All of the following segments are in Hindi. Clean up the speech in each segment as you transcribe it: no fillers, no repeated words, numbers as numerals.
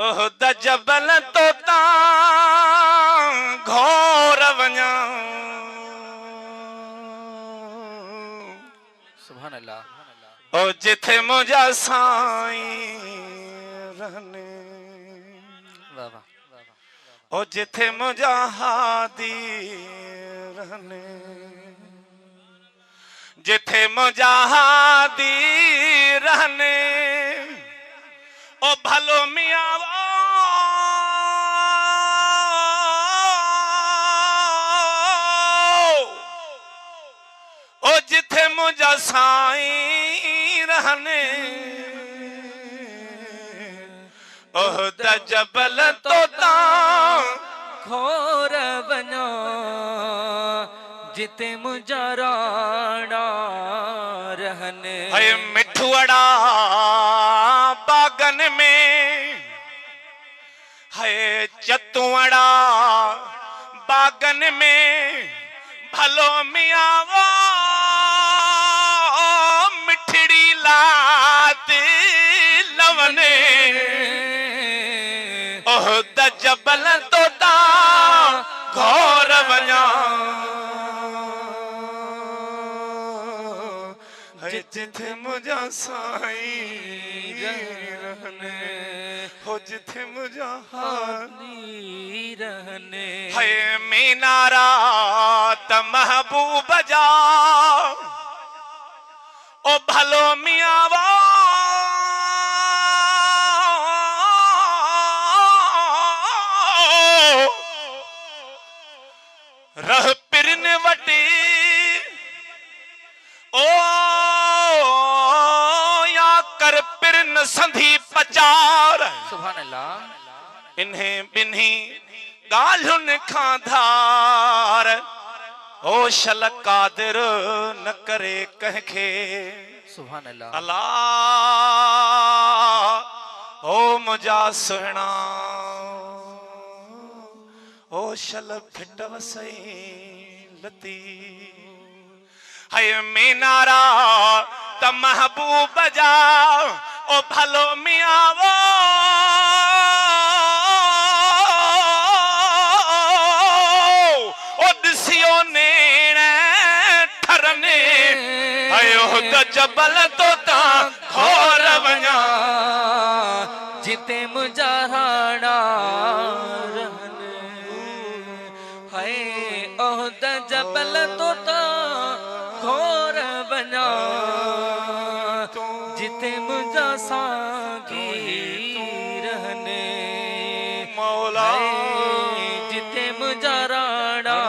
ओह द जबल तो ता घोर वञा सुभान अल्लाह। ओ जिथे मुझा साईं रहने वाह वाह। ओ जिथे मुझा हादी रहने जिथे मुझा हादी रहने ओ भलो मियाँ ओ जिथे मुझा साईं रहने ओह द जबल तो ता घोर वञा जिते मुंहिंजा राणा रहनि। है मिठुअड़ा बागन में है चतुअड़ा बागन में भलो मियाँ मिठड़ी लात लवने ओह द जबल तो ता घोर वञा जिथे मुझा साईं रहने हो जिथे मुझा हादी रहने। है मीनारा त महबूब जा ओ भलो मियाँ रह पिरन वटी ओ या कर पिरन संधी पचार सुभान अल्लाह। इन्हें बिन्ही गालुन खां धार ओ शल कादिर न करे कहखे सुभान अल्लाह। अल्लाह ओ मुझा सुहना ओ शल फिट वसई लती है मीनारा त महबूब जा ओ भलो मियाँ ओ दिसियो नेण ठरने आयो द जबल तो ता घोर वञा जिते मुंहिंजा राणा रहनि। हाय ओह द जबल तो ता घोर वञा जिते मुंहिंजा सागी रहने मौला जिते मुंहिंजा राणा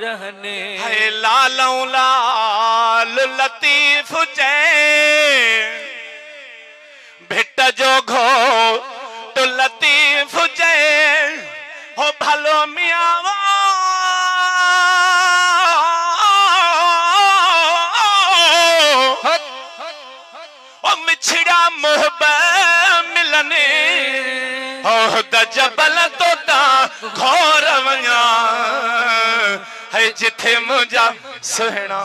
रहने। है लालऊं लाल लतीफ चै भिट जो घो तो लतीफ चै हो भलो मियाँ ओ मिछड़ा मोहब मिलने ओह द जबल तो ता घोर वञा है जिथे मुझा सुहना